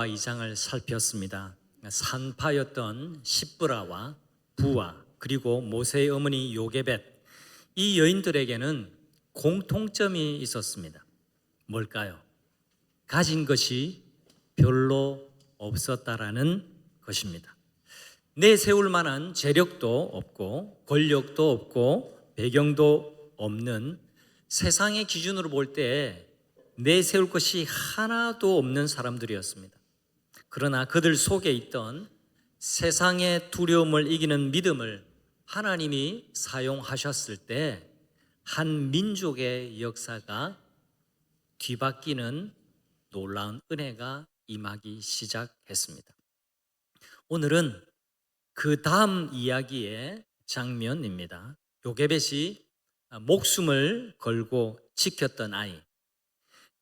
2장을 살폈습니다. 산파였던 십브라와 부와 그리고 모세의 어머니 요게벳, 이 여인들에게는 공통점이 있었습니다. 뭘까요? 가진 것이 별로 없었다라는 것입니다. 내세울 만한 재력도 없고 권력도 없고 배경도 없는, 세상의 기준으로 볼 때 내세울 것이 하나도 없는 사람들이었습니다. 그러나 그들 속에 있던 세상의 두려움을 이기는 믿음을 하나님이 사용하셨을 때 한 민족의 역사가 뒤바뀌는 놀라운 은혜가 임하기 시작했습니다. 오늘은 그 다음 이야기의 장면입니다. 요게벳이 목숨을 걸고 지켰던 아이,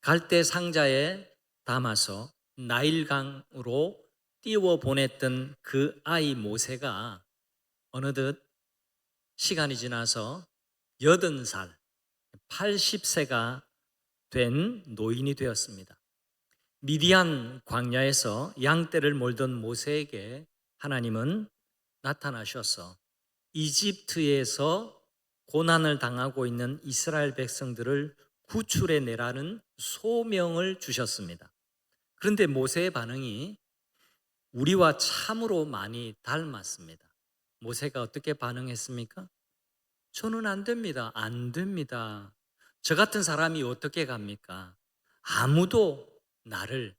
갈대 상자에 담아서 나일강으로 띄워 보냈던 그 아이 모세가 어느덧 시간이 지나서 80살, 80세가 된 노인이 되었습니다. 미디안 광야에서 양떼를 몰던 모세에게 하나님은 나타나셔서 이집트에서 고난을 당하고 있는 이스라엘 백성들을 구출해 내라는 소명을 주셨습니다. 그런데 모세의 반응이 우리와 참으로 많이 닮았습니다. 모세가 어떻게 반응했습니까? 저는 안 됩니다. 안 됩니다. 저 같은 사람이 어떻게 갑니까? 아무도 나를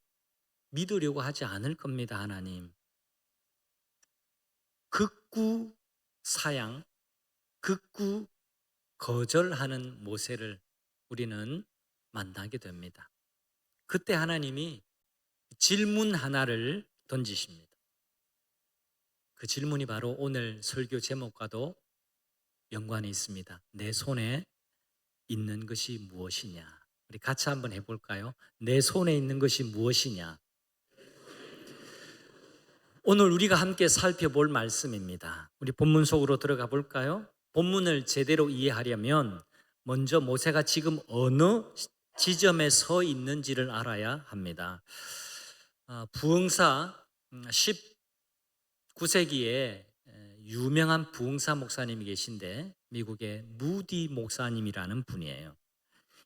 믿으려고 하지 않을 겁니다, 하나님. 극구 사양, 극구 거절하는 모세를 우리는 만나게 됩니다. 그때 하나님이 질문 하나를 던지십니다. 그 질문이 바로 오늘 설교 제목과도 연관이 있습니다. 내 손에 있는 것이 무엇이냐? 우리 같이 한번 해볼까요? 내 손에 있는 것이 무엇이냐? 오늘 우리가 함께 살펴볼 말씀입니다. 우리 본문 속으로 들어가 볼까요? 본문을 제대로 이해하려면 먼저 모세가 지금 어느 지점에 서 있는지를 알아야 합니다. 부흥사 19세기에 유명한 부흥사 목사님이 계신데 미국의 무디 목사님이라는 분이에요.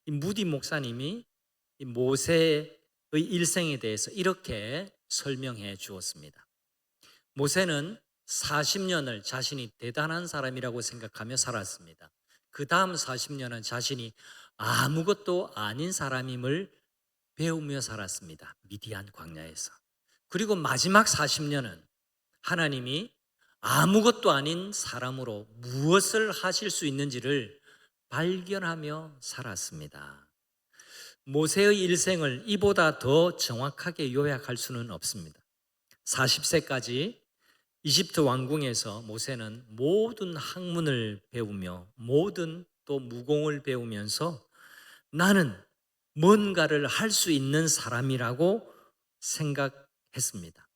이 무디 목사님이 이 모세의 일생에 대해서 이렇게 설명해 주었습니다. 모세는 40년을 자신이 대단한 사람이라고 생각하며 살았습니다. 그 다음 40년은 자신이 아무것도 아닌 사람임을 배우며 살았습니다. 미디안 광야에서. 그리고 마지막 40년은 하나님이 아무것도 아닌 사람으로 무엇을 하실 수 있는지를 발견하며 살았습니다. 모세의 일생을 이보다 더 정확하게 요약할 수는 없습니다. 40세까지 이집트 왕궁에서 모세는 모든 학문을 배우며 모든 또 무공을 배우면서 나는 뭔가를 할 수 있는 사람이라고 생각했습니다.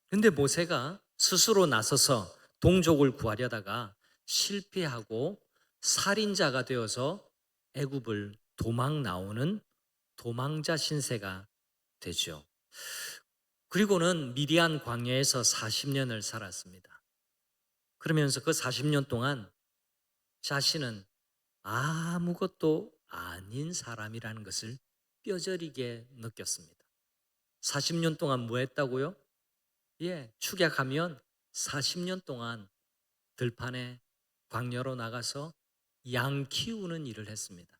그런데 모세가 스스로 나서서 동족을 구하려다가 실패하고 살인자가 되어서 애굽을 도망 나오는 도망자 신세가 되죠. 그리고는 미디안 광야에서 40년을 살았습니다. 그러면서 그 40년 동안 자신은 아무것도 아닌 사람이라는 것을 뼈저리게 느꼈습니다. 40년 동안 뭐 했다고요? 축약하면 40년 동안 들판에 광야로 나가서 양 키우는 일을 했습니다.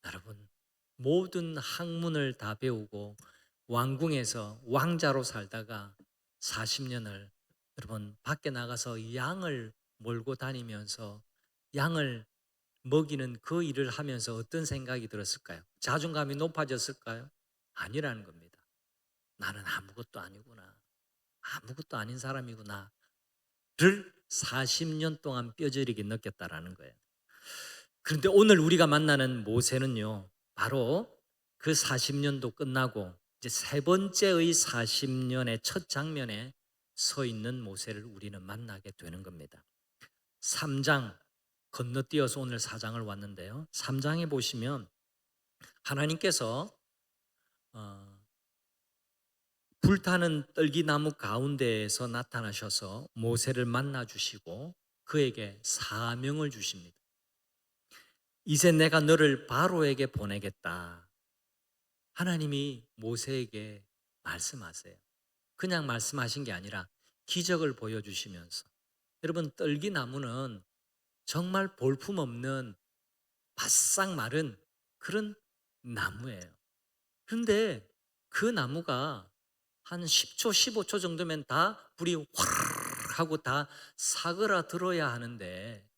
여러분, 모든 학문을 다 배우고 왕궁에서 왕자로 살다가 40년을 여러분 밖에 나가서 양을 몰고 다니면서 양을 먹이는 그 일을 하면서 어떤 생각이 들었을까요? 자존감이 높아졌을까요? 아니라는 겁니다. 나는 아무것도 아니구나. 아무것도 아닌 사람이구나. 를 40년 동안 뼈저리게 느꼈다라는 거예요. 그런데 오늘 우리가 만나는 모세는요, 바로 그 40년도 끝나고 이제 세 번째의 40년의 첫 장면에 서 있는 모세를 우리는 만나게 되는 겁니다. 3장 건너뛰어서 오늘 4장을 왔는데요. 3장에 보시면 하나님께서 불타는 떨기나무 가운데에서 나타나셔서 모세를 만나 주시고 그에게 사명을 주십니다. 이제 내가 너를 바로에게 보내겠다. 하나님이 모세에게 말씀하세요. 그냥 말씀하신 게 아니라 기적을 보여주시면서, 여러분, 떨기나무는 정말 볼품없는 바싹 마른 그런 나무예요. 그런데 그 나무가 한 10초, 15초 정도면 다 불이 화르르 하고 다 사그라들어야 하는데,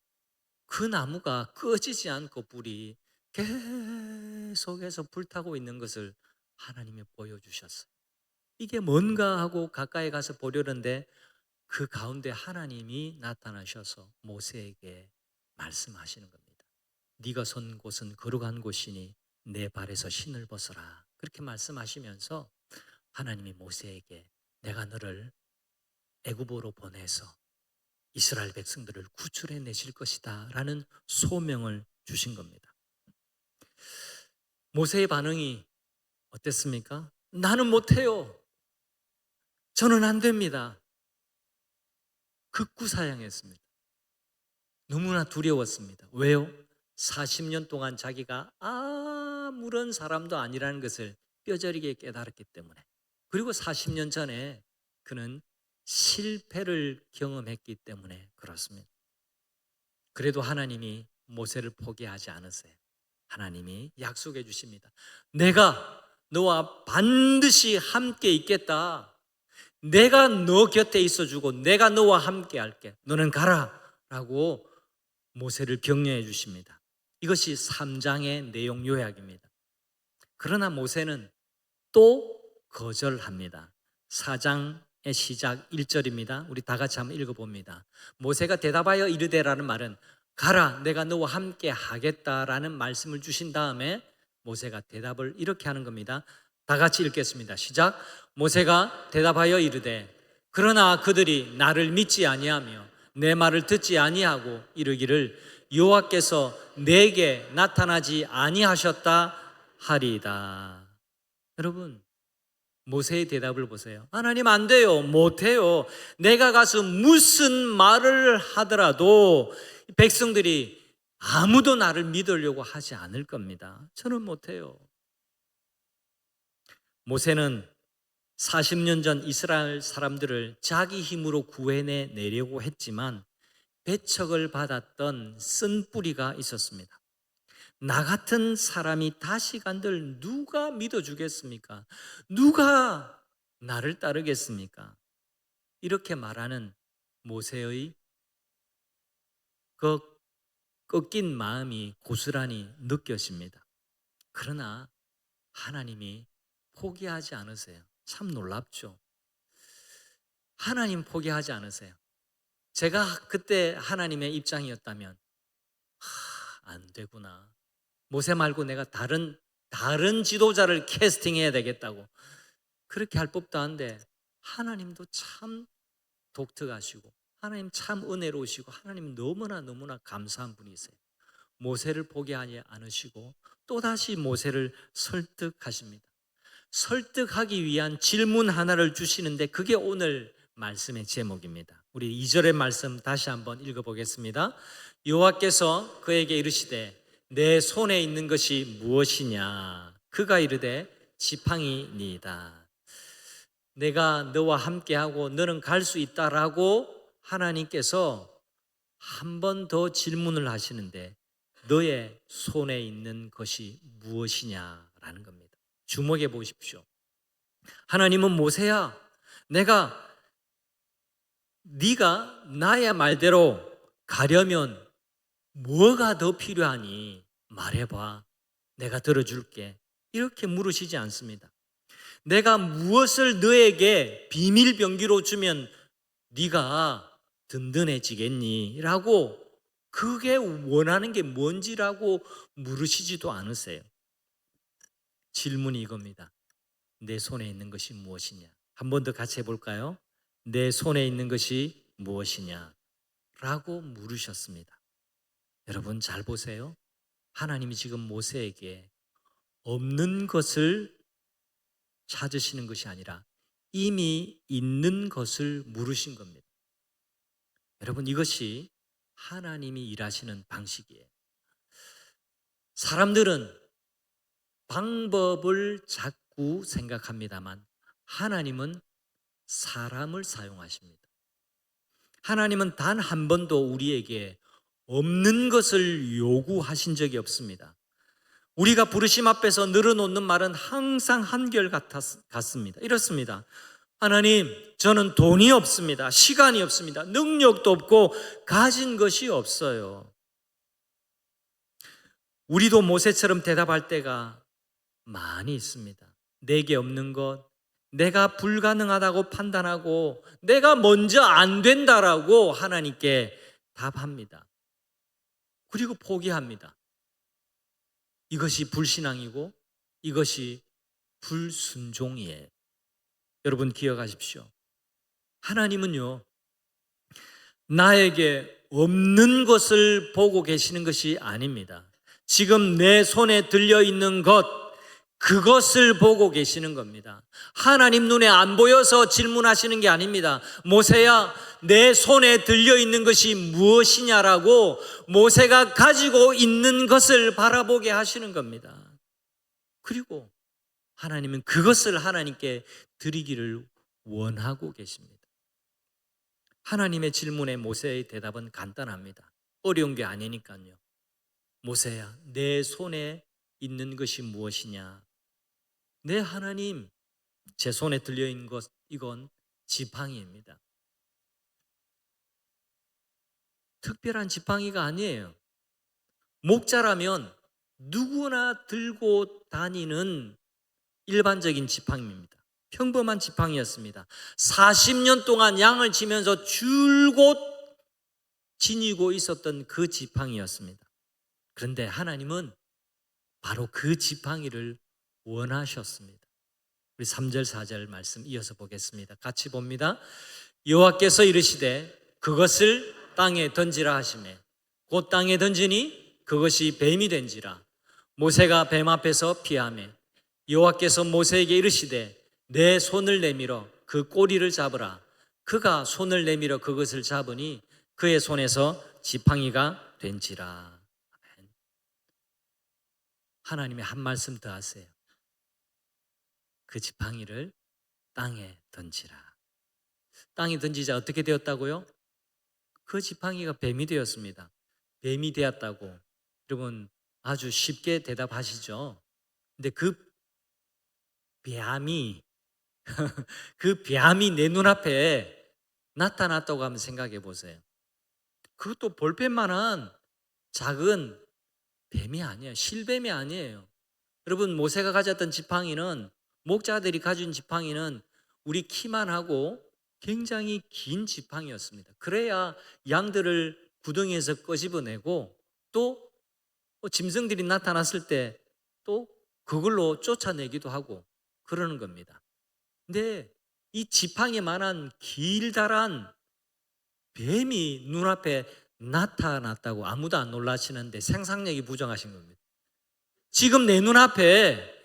그 나무가 꺼지지 않고 불이 계속해서 불타고 있는 것을 하나님이 보여주셨어요. 이게 뭔가 하고 가까이 가서 보려는데 그 가운데 하나님이 나타나셔서 모세에게 말씀하시는 겁니다. 네가 선 곳은 거룩한 곳이니 내 발에서 신을 벗어라. 그렇게 말씀하시면서 하나님이 모세에게 내가 너를 애굽으로 보내서 이스라엘 백성들을 구출해 내실 것이다 라는 소명을 주신 겁니다. 모세의 반응이 어땠습니까? 나는 못해요. 저는 안 됩니다. 극구사양했습니다. 너무나 두려웠습니다. 왜요? 40년 동안 자기가 아무런 사람도 아니라는 것을 뼈저리게 깨달았기 때문에, 그리고 40년 전에 그는 실패를 경험했기 때문에 그렇습니다. 그래도 하나님이 모세를 포기하지 않으세요. 하나님이 약속해 주십니다. 내가 너와 반드시 함께 있겠다. 내가 너 곁에 있어주고 내가 너와 함께 할게. 너는 가라 라고 모세를 격려해 주십니다. 이것이 3장의 내용 요약입니다. 그러나 모세는 또 거절합니다. 4장의 시작 1절입니다. 우리 다 같이 한번 읽어봅니다. 모세가 대답하여 이르되라는 말은 가라 내가 너와 함께 하겠다라는 말씀을 주신 다음에 모세가 대답을 이렇게 하는 겁니다. 다 같이 읽겠습니다. 시작. 모세가 대답하여 이르되 그러나 그들이 나를 믿지 아니하며 내 말을 듣지 아니하고 이르기를 여호와께서 내게 나타나지 아니하셨다 하리이다. 여러분, 모세의 대답을 보세요. 하나님 안 돼요. 못해요. 내가 가서 무슨 말을 하더라도 백성들이 아무도 나를 믿으려고 하지 않을 겁니다. 저는 못해요. 모세는 40년 전 이스라엘 사람들을 자기 힘으로 구해내 내려고 했지만 배척을 받았던 쓴뿌리가 있었습니다. 나 같은 사람이 다시 간들 누가 믿어주겠습니까? 누가 나를 따르겠습니까? 이렇게 말하는 모세의 그 꺾인 마음이 고스란히 느껴집니다. 그러나 하나님이 포기하지 않으세요. 참 놀랍죠. 하나님 포기하지 않으세요. 제가 그때 하나님의 입장이었다면 안 되구나. 모세 말고 내가 다른 지도자를 캐스팅해야 되겠다고 그렇게 할 법도 한데, 하나님도 참 독특하시고 하나님 참 은혜로우시고 하나님 너무나 감사한 분이세요. 모세를 포기하지 않으시고 또다시 모세를 설득하십니다. 설득하기 위한 질문 하나를 주시는데 그게 오늘 말씀의 제목입니다. 우리 2절의 말씀 다시 한번 읽어보겠습니다. 여호와께서 그에게 이르시되 내 손에 있는 것이 무엇이냐? 그가 이르되 지팡이니이다. 내가 너와 함께하고 너는 갈 수 있다라고 하나님께서 한 번 더 질문을 하시는데 너의 손에 있는 것이 무엇이냐라는 겁니다. 주목해 보십시오. 하나님은 모세야, 네가 나의 말대로 가려면 뭐가 더 필요하니 말해봐. 내가 들어줄게. 이렇게 물으시지 않습니다. 내가 무엇을 너에게 비밀 병기로 주면 네가 든든해지겠니? 라고, 그게 원하는 게 뭔지라고 물으시지도 않으세요. 질문이 이겁니다. 내 손에 있는 것이 무엇이냐? 한 번 더 같이 해볼까요? 내 손에 있는 것이 무엇이냐? 라고 물으셨습니다. 여러분 잘 보세요. 하나님이 지금 모세에게 없는 것을 찾으시는 것이 아니라 이미 있는 것을 물으신 겁니다. 여러분, 이것이 하나님이 일하시는 방식이에요. 사람들은 방법을 자꾸 생각합니다만 하나님은 사람을 사용하십니다. 하나님은 단 한 번도 우리에게 없는 것을 요구하신 적이 없습니다. 우리가 부르심 앞에서 늘어놓는 말은 항상 한결같습니다. 이렇습니다. 하나님, 저는 돈이 없습니다. 시간이 없습니다. 능력도 없고 가진 것이 없어요. 우리도 모세처럼 대답할 때가 많이 있습니다. 내게 없는 것, 내가 불가능하다고 판단하고 내가 먼저 안 된다라고 하나님께 답합니다. 그리고 포기합니다. 이것이 불신앙이고 이것이 불순종이에요. 여러분 기억하십시오. 하나님은요, 나에게 없는 것을 보고 계시는 것이 아닙니다. 지금 내 손에 들려있는 것, 그것을 보고 계시는 겁니다. 하나님 눈에 안 보여서 질문하시는 게 아닙니다. 모세야, 내 손에 들려있는 것이 무엇이냐라고 모세가 가지고 있는 것을 바라보게 하시는 겁니다. 그리고 하나님은 그것을 하나님께 드리기를 원하고 계십니다. 하나님의 질문에 모세의 대답은 간단합니다. 어려운 게 아니니까요. 모세야, 내 손에 있는 것이 무엇이냐? 네, 하나님, 제 손에 들려있는 것, 이건 지팡이입니다. 특별한 지팡이가 아니에요. 목자라면 누구나 들고 다니는 일반적인 지팡이입니다. 평범한 지팡이였습니다. 40년 동안 양을 치면서 줄곧 지니고 있었던 그 지팡이였습니다. 그런데 하나님은 바로 그 지팡이를 원하셨습니다. 우리 3절 4절 말씀 이어서 보겠습니다. 같이 봅니다. 여호와께서 이르시되 그것을 땅에 던지라 하시매 곧 땅에 던지니 그것이 뱀이 된지라. 모세가 뱀 앞에서 피하매 여호와께서 모세에게 이르시되 내 손을 내밀어 그 꼬리를 잡으라. 그가 손을 내밀어 그것을 잡으니 그의 손에서 지팡이가 된지라. 하나님의 한 말씀 더 하세요. 그 지팡이를 땅에 던지라. 땅에 던지자 어떻게 되었다고요? 그 지팡이가 뱀이 되었습니다. 뱀이 되었다고 여러분 아주 쉽게 대답하시죠. 근데 그 뱀이 그 뱀이 내 눈앞에 나타났다고 한번 생각해 보세요. 그것도 볼펜만한 작은 뱀이 아니에요. 실뱀이 아니에요. 여러분, 모세가 가졌던 지팡이는, 목자들이 가진 지팡이는 우리 키만 하고 굉장히 긴 지팡이였습니다. 그래야 양들을 구덩이에서 끄집어내고 또 짐승들이 나타났을 때 또 그걸로 쫓아내기도 하고 그러는 겁니다. 근데 이 지팡이만한 길다란 뱀이 눈앞에 나타났다고 아무도 안 놀라시는데 상상력이 부정하신 겁니다. 지금 내 눈앞에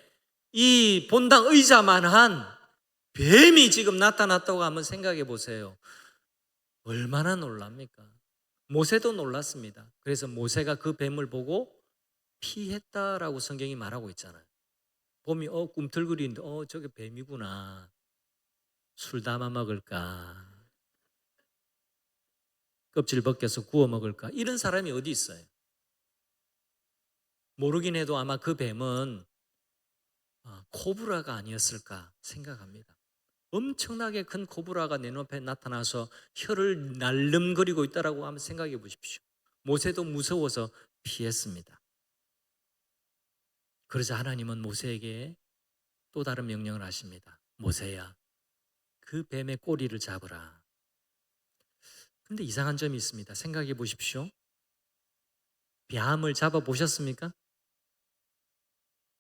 이 본당 의자만한 뱀이 지금 나타났다고 한번 생각해 보세요. 얼마나 놀랍니까? 모세도 놀랐습니다. 그래서 모세가 그 뱀을 보고 피했다라고 성경이 말하고 있잖아요. 봄이 꿈틀거리는데 저게 뱀이구나. 술 담아 먹을까? 껍질 벗겨서 구워 먹을까? 이런 사람이 어디 있어요? 모르긴 해도 아마 그 뱀은 코브라가 아니었을까 생각합니다. 엄청나게 큰 코브라가 내 눈앞에 나타나서 혀를 날름거리고 있다라고 한번 생각해 보십시오. 모세도 무서워서 피했습니다. 그러자 하나님은 모세에게 또 다른 명령을 하십니다. 모세야, 그 뱀의 꼬리를 잡으라. 근데 이상한 점이 있습니다. 생각해 보십시오. 뱀을 잡아 보셨습니까?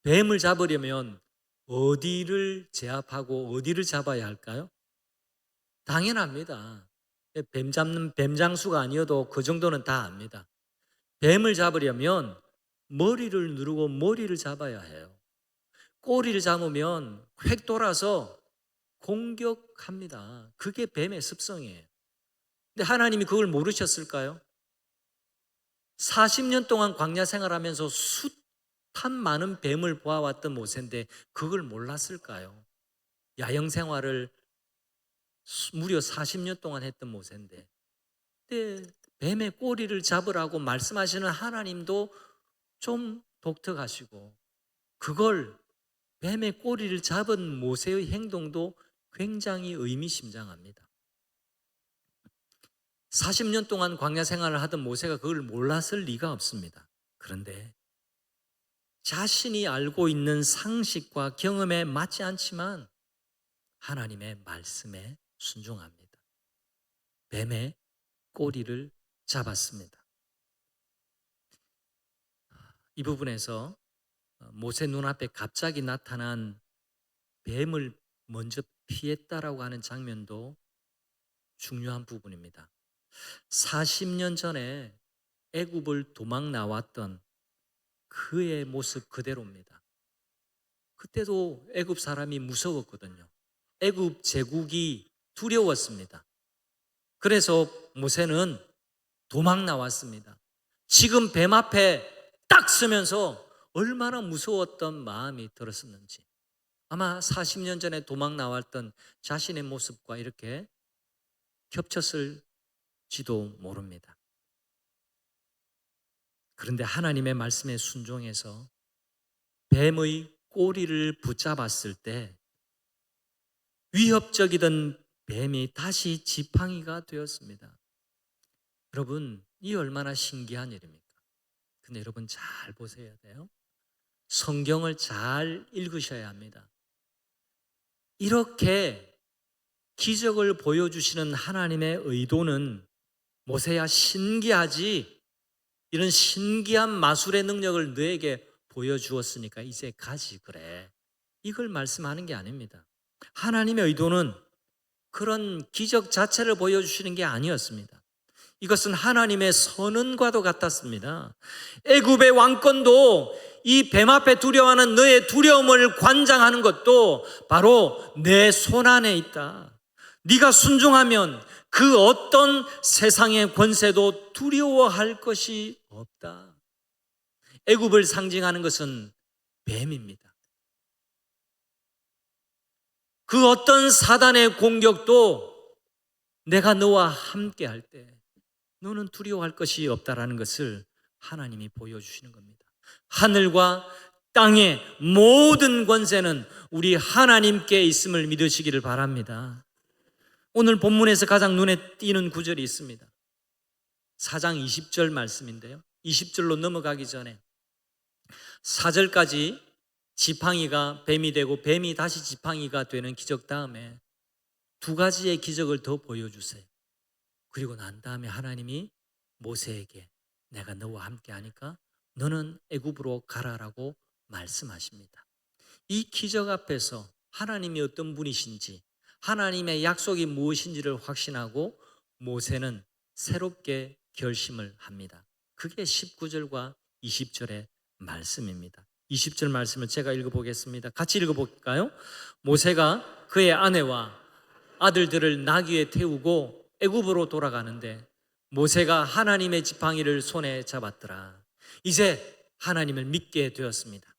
뱀을 잡으려면 어디를 제압하고 어디를 잡아야 할까요? 당연합니다. 뱀 잡는 뱀장수가 아니어도 그 정도는 다 압니다. 뱀을 잡으려면 머리를 누르고 머리를 잡아야 해요. 꼬리를 잡으면 획 돌아서 공격합니다. 그게 뱀의 습성이에요. 근데 하나님이 그걸 모르셨을까요? 40년 동안 광야 생활하면서 숱한 많은 뱀을 보아왔던 모세인데 그걸 몰랐을까요? 야영 생활을 무려 40년 동안 했던 모세인데, 근데 뱀의 꼬리를 잡으라고 말씀하시는 하나님도 좀 독특하시고, 그걸 뱀의 꼬리를 잡은 모세의 행동도 굉장히 의미심장합니다. 40년 동안 광야 생활을 하던 모세가 그걸 몰랐을 리가 없습니다. 그런데 자신이 알고 있는 상식과 경험에 맞지 않지만 하나님의 말씀에 순종합니다. 뱀의 꼬리를 잡았습니다. 이 부분에서 모세 눈앞에 갑자기 나타난 뱀을 먼저 피했다라고 하는 장면도 중요한 부분입니다. 40년 전에 애굽을 도망 나왔던 그의 모습 그대로입니다. 그때도 애굽 사람이 무서웠거든요. 애굽 제국이 두려웠습니다. 그래서 모세는 도망 나왔습니다. 지금 뱀 앞에 딱 서면서 얼마나 무서웠던 마음이 들었었는지, 아마 40년 전에 도망 나왔던 자신의 모습과 이렇게 겹쳤을지도 모릅니다. 그런데 하나님의 말씀에 순종해서 뱀의 꼬리를 붙잡았을 때 위협적이던 뱀이 다시 지팡이가 되었습니다. 여러분, 이 얼마나 신기한 일입니까? 근데 여러분 잘 보셔야 돼요. 성경을 잘 읽으셔야 합니다. 이렇게 기적을 보여주시는 하나님의 의도는 모세야 신기하지, 이런 신기한 마술의 능력을 너에게 보여주었으니까 이제 가지 그래, 이걸 말씀하는 게 아닙니다. 하나님의 의도는 그런 기적 자체를 보여주시는 게 아니었습니다. 이것은 하나님의 선언과도 같았습니다. 애굽의 왕권도 이 뱀 앞에 두려워하는 너의 두려움을 관장하는 것도 바로 내 손 안에 있다. 네가 순종하면 그 어떤 세상의 권세도 두려워할 것이 없다. 애굽을 상징하는 것은 뱀입니다. 그 어떤 사단의 공격도 내가 너와 함께 할 때 너는 두려워할 것이 없다라는 것을 하나님이 보여주시는 겁니다. 하늘과 땅의 모든 권세는 우리 하나님께 있음을 믿으시기를 바랍니다. 오늘 본문에서 가장 눈에 띄는 구절이 있습니다. 4장 20절 말씀인데요, 20절로 넘어가기 전에 4절까지 지팡이가 뱀이 되고 뱀이 다시 지팡이가 되는 기적 다음에 두 가지의 기적을 더 보여주세요. 그리고 난 다음에 하나님이 모세에게 내가 너와 함께 하니까 너는 애굽으로 가라라고 말씀하십니다. 이 기적 앞에서 하나님이 어떤 분이신지, 하나님의 약속이 무엇인지를 확신하고 모세는 새롭게 결심을 합니다. 그게 19절과 20절의 말씀입니다. 20절 말씀을 제가 읽어보겠습니다. 같이 읽어볼까요? 모세가 그의 아내와 아들들을 나귀에 태우고 애굽으로 돌아가는데 모세가 하나님의 지팡이를 손에 잡았더라. 이제 하나님을 믿게 되었습니다.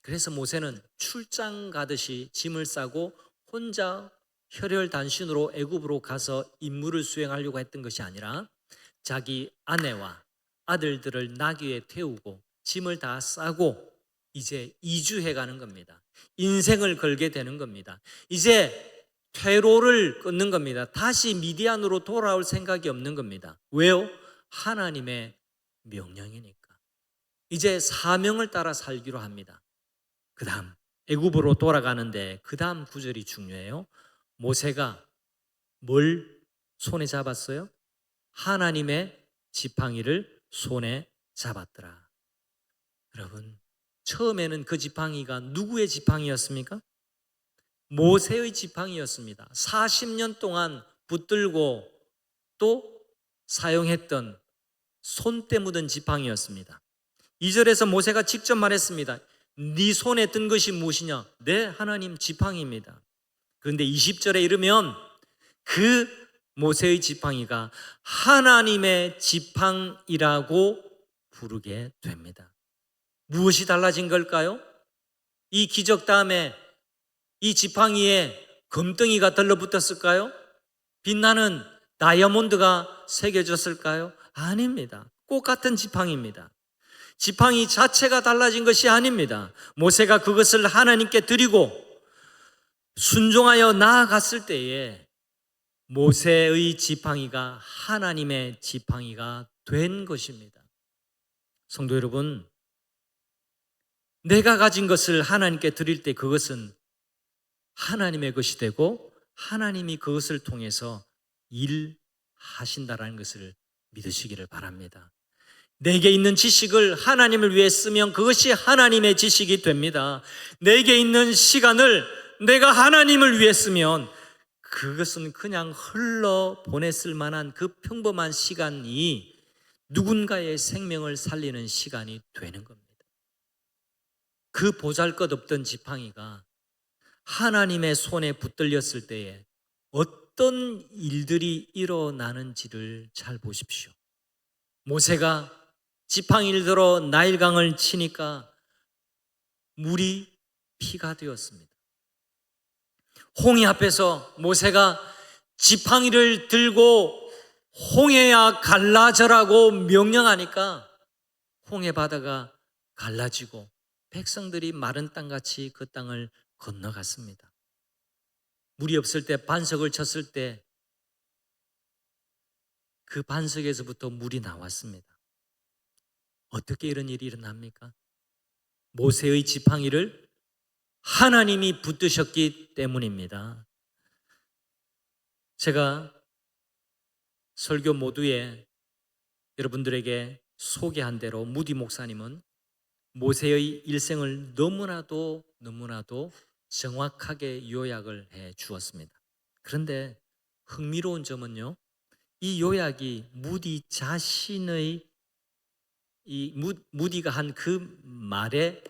그래서 모세는 출장 가듯이 짐을 싸고 혼자 혈혈단신으로 애굽으로 가서 임무를 수행하려고 했던 것이 아니라 자기 아내와 아들들을 나귀에 태우고 짐을 다 싸고 이제 이주해 가는 겁니다. 인생을 걸게 되는 겁니다. 이제 퇴로를 끊는 겁니다. 다시 미디안으로 돌아올 생각이 없는 겁니다. 왜요? 하나님의 명령이니까. 이제 사명을 따라 살기로 합니다. 그 다음 애굽으로 돌아가는데 그 다음 구절이 중요해요. 모세가 뭘 손에 잡았어요? 하나님의 지팡이를 손에 잡았더라. 여러분, 처음에는 그 지팡이가 누구의 지팡이였습니까? 모세의 지팡이였습니다. 40년 동안 붙들고 또 사용했던 손때 묻은 지팡이였습니다. 2절에서 모세가 직접 말했습니다. 네 손에 든 것이 무엇이냐? 네, 하나님 지팡이입니다. 그런데 20절에 이르면 그 모세의 지팡이가 하나님의 지팡이라고 부르게 됩니다. 무엇이 달라진 걸까요? 이 기적 다음에 이 지팡이에 금덩이가 들러붙었을까요? 빛나는 다이아몬드가 새겨졌을까요? 아닙니다. 똑같은 지팡이입니다. 지팡이 자체가 달라진 것이 아닙니다. 모세가 그것을 하나님께 드리고 순종하여 나아갔을 때에 모세의 지팡이가 하나님의 지팡이가 된 것입니다. 성도 여러분, 내가 가진 것을 하나님께 드릴 때 그것은 하나님의 것이 되고 하나님이 그것을 통해서 일하신다라는 것을 믿으시기를 바랍니다. 내게 있는 지식을 하나님을 위해 쓰면 그것이 하나님의 지식이 됩니다. 내게 있는 시간을 내가 하나님을 위해 쓰면 그것은 그냥 흘러 보냈을 만한 그 평범한 시간이 누군가의 생명을 살리는 시간이 되는 겁니다. 그 보잘것없던 지팡이가 하나님의 손에 붙들렸을 때에 어떤 일들이 일어나는지를 잘 보십시오. 모세가 지팡이를 들어 나일강을 치니까 물이 피가 되었습니다. 홍해 앞에서 모세가 지팡이를 들고 홍해야 갈라져라고 명령하니까 홍해 바다가 갈라지고 백성들이 마른 땅같이 그 땅을 건너갔습니다. 물이 없을 때 반석을 쳤을 때 그 반석에서부터 물이 나왔습니다. 어떻게 이런 일이 일어납니까? 모세의 지팡이를 하나님이 붙드셨기 때문입니다. 제가 설교 모두에 여러분들에게 소개한 대로 무디 목사님은 모세의 일생을 너무나도 정확하게 요약을 해 주었습니다. 그런데 흥미로운 점은요, 이 요약이 무디 자신의 무디가 한 그 말에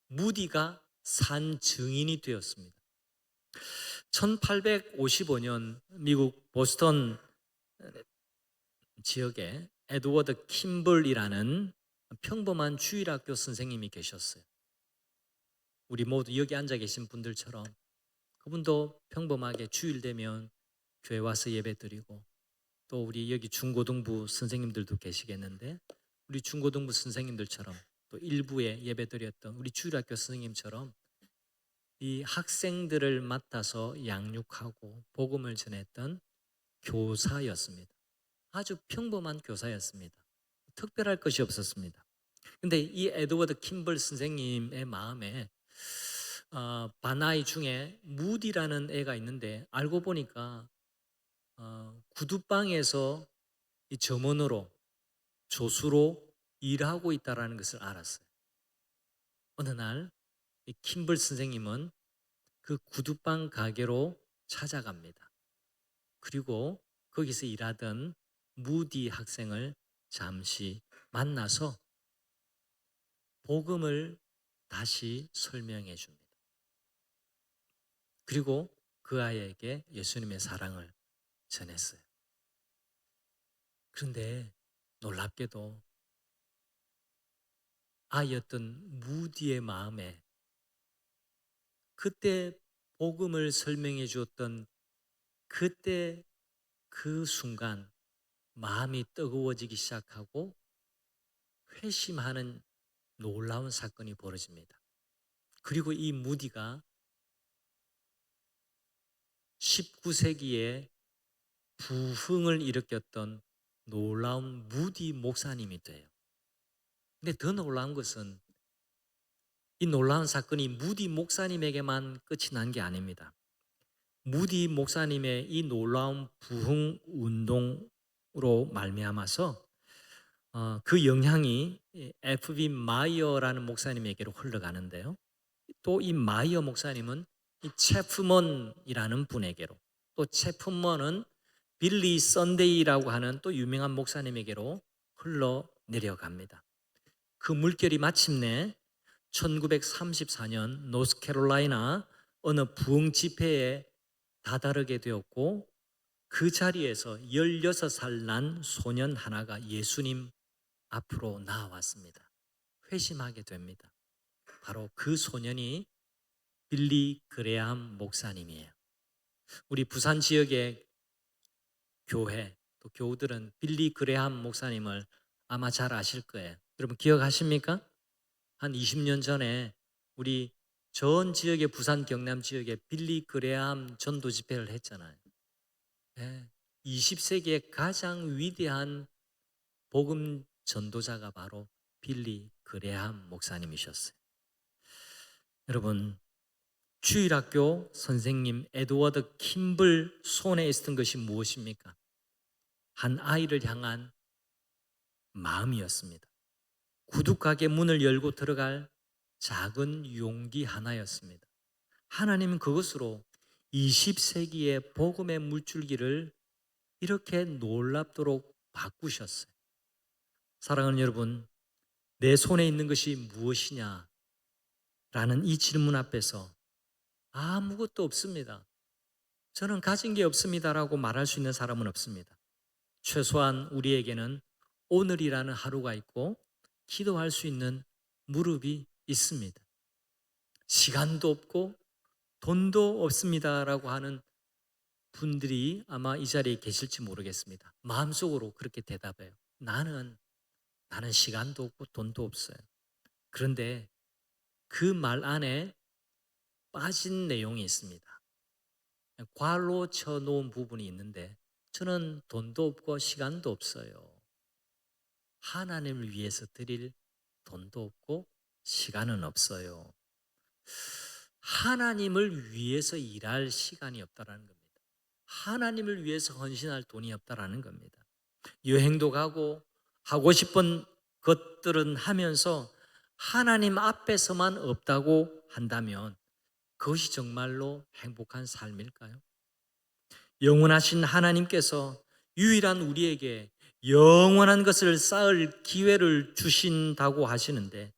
무디가 산 증인이 되었습니다. 1855년 미국 보스턴 지역에 에드워드 킴블이라는 평범한 주일학교 선생님이 계셨어요. 우리 모두 여기 앉아 계신 분들처럼 그분도 평범하게 주일 되면 교회 와서 예배 드리고, 또 우리 여기 중고등부 선생님들도 계시겠는데 우리 중고등부 선생님들처럼 또 일부에 예배 드렸던 우리 주일학교 선생님처럼 이 학생들을 맡아서 양육하고 복음을 전했던 교사였습니다. 아주 평범한 교사였습니다. 특별할 것이 없었습니다. 근데 이 에드워드 킴블 선생님의 마음에 반아이 중에 무디라는 애가 있는데 알고 보니까 구두방에서 이 점원으로 조수로 일하고 있다는 것을 알았어요. 어느 날 이 킴블 선생님은 그 구두방 가게로 찾아갑니다. 그리고 거기서 일하던 무디 학생을 잠시 만나서 복음을 다시 설명해 줍니다. 그리고 그 아이에게 예수님의 사랑을 전했어요. 그런데 놀랍게도 아이였던 무디의 마음에 그때 복음을 설명해 주었던 그때 그 순간 마음이 뜨거워지기 시작하고 회심하는 놀라운 사건이 벌어집니다. 그리고 이 무디가 19세기에 부흥을 일으켰던 놀라운 무디 목사님이 돼요. 근데 더 놀라운 것은 이 놀라운 사건이 무디 목사님에게만 끝이 난 게 아닙니다. 무디 목사님의 이 놀라운 부흥 운동으로 말미암아서 그 영향이 F.B. 마이어라는 목사님에게로 흘러가는데요. 또 이 마이어 목사님은 이 체프먼이라는 분에게로, 또 체프먼은 빌리 선데이라고 하는 또 유명한 목사님에게로 흘러 내려갑니다. 그 물결이 마침내 1934년 노스캐롤라이나 어느 부흥 집회에 다다르게 되었고 그 자리에서 16살 난 소년 하나가 예수님 앞으로 나와왔습니다. 회심하게 됩니다. 바로 그 소년이 빌리 그레함 목사님이에요. 우리 부산 지역의 교회 또 교우들은 빌리 그레함 목사님을 아마 잘 아실 거예요. 여러분 기억하십니까? 한 20년 전에 우리 전 지역의 부산 경남 지역에 빌리 그레함 전도 집회를 했잖아요. 20세기의 가장 위대한 복음 전도자가 바로 빌리 그레함 목사님이셨어요. 여러분 주일학교 선생님 에드워드 킴블 손에 있었던 것이 무엇입니까? 한 아이를 향한 마음이었습니다. 구두가게 문을 열고 들어갈 작은 용기 하나였습니다. 하나님은 그것으로 20세기의 복음의 물줄기를 이렇게 놀랍도록 바꾸셨어요. 사랑하는 여러분, 내 손에 있는 것이 무엇이냐? 라는 이 질문 앞에서 아무것도 없습니다. 저는 가진 게 없습니다라고 말할 수 있는 사람은 없습니다. 최소한 우리에게는 오늘이라는 하루가 있고 기도할 수 있는 무릎이 있습니다. 시간도 없고 돈도 없습니다라고 하는 분들이 아마 이 자리에 계실지 모르겠습니다. 마음속으로 그렇게 대답해요. 나는 시간도 없고 돈도 없어요. 그런데 그 말 안에 빠진 내용이 있습니다. 괄호 쳐놓은 부분이 있는데 저는 돈도 없고 시간도 없어요. 하나님을 위해서 드릴 돈도 없고 시간은 없어요. 하나님을 위해서 일할 시간이 없다라는 겁니다. 하나님을 위해서 헌신할 돈이 없다라는 겁니다. 여행도 가고 하고 싶은 것들은 하면서 하나님 앞에서만 없다고 한다면 그것이 정말로 행복한 삶일까요? 영원하신 하나님께서 유일한 우리에게 영원한 것을 쌓을 기회를 주신다고 하시는데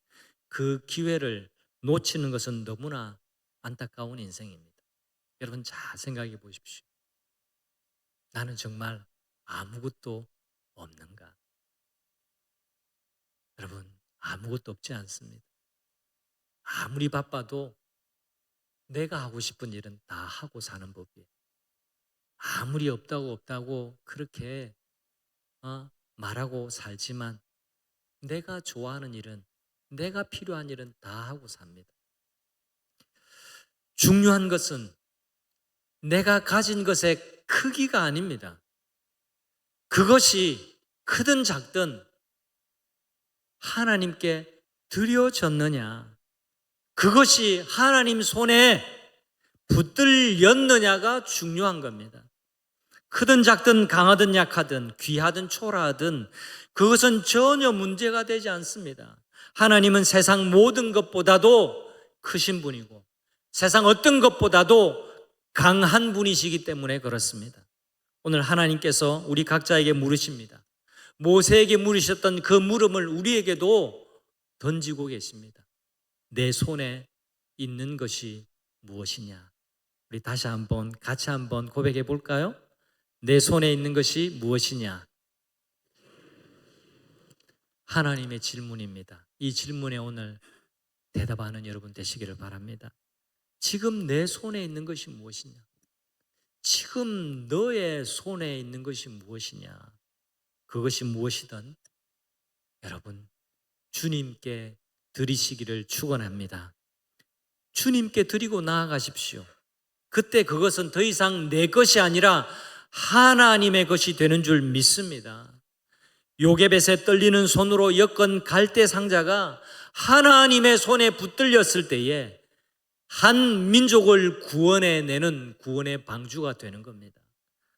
그 기회를 놓치는 것은 너무나 안타까운 인생입니다. 여러분 잘 생각해 보십시오. 나는 정말 아무것도 없는가? 여러분 아무것도 없지 않습니다. 아무리 바빠도 내가 하고 싶은 일은 다 하고 사는 법이에요. 아무리 없다고 그렇게 말하고 살지만 내가 좋아하는 일은, 내가 필요한 일은 다 하고 삽니다. 중요한 것은 내가 가진 것의 크기가 아닙니다. 그것이 크든 작든 하나님께 드려졌느냐, 그것이 하나님 손에 붙들렸느냐가 중요한 겁니다. 크든 작든 강하든 약하든 귀하든 초라하든 그것은 전혀 문제가 되지 않습니다. 하나님은 세상 모든 것보다도 크신 분이고 세상 어떤 것보다도 강한 분이시기 때문에 그렇습니다. 오늘 하나님께서 우리 각자에게 물으십니다. 모세에게 물으셨던 그 물음을 우리에게도 던지고 계십니다. 내 손에 있는 것이 무엇이냐? 우리 다시 한번 같이 한번 고백해 볼까요? 내 손에 있는 것이 무엇이냐? 하나님의 질문입니다. 이 질문에 오늘 대답하는 여러분 되시기를 바랍니다. 지금 내 손에 있는 것이 무엇이냐? 지금 너의 손에 있는 것이 무엇이냐? 그것이 무엇이든 여러분 주님께 드리시기를 축원합니다. 주님께 드리고 나아가십시오. 그때 그것은 더 이상 내 것이 아니라 하나님의 것이 되는 줄 믿습니다. 요게벳의 떨리는 손으로 엮은 갈대 상자가 하나님의 손에 붙들렸을 때에 한 민족을 구원해내는 구원의 방주가 되는 겁니다.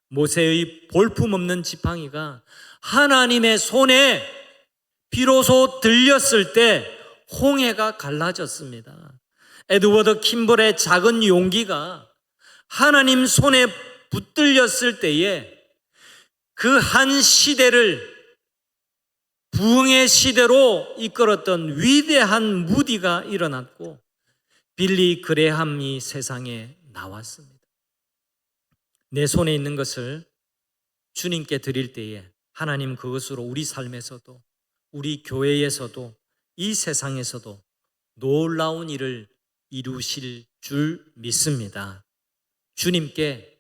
모세의 볼품없는 지팡이가 하나님의 손에 비로소 들렸을 때 홍해가 갈라졌습니다. 에드워드 킴블의 작은 용기가 하나님 손에 붙들렸을 때에 그 한 시대를 부흥의 시대로 이끌었던 위대한 무디가 일어났고 빌리 그레함이 세상에 나왔습니다. 내 손에 있는 것을 주님께 드릴 때에 하나님 그것으로 우리 삶에서도 우리 교회에서도 이 세상에서도 놀라운 일을 이루실 줄 믿습니다. 주님께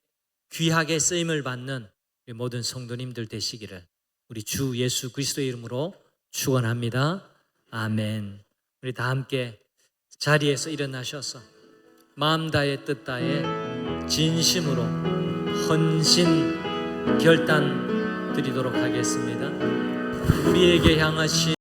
귀하게 쓰임을 받는 우리 모든 성도님들 되시기를 우리 주 예수 그리스도의 이름으로 축원합니다. 아멘. 우리 다 함께 자리에서 일어나셔서 마음 다해 뜻 다해 진심으로 헌신 결단 드리도록 하겠습니다. 우리에게 향하신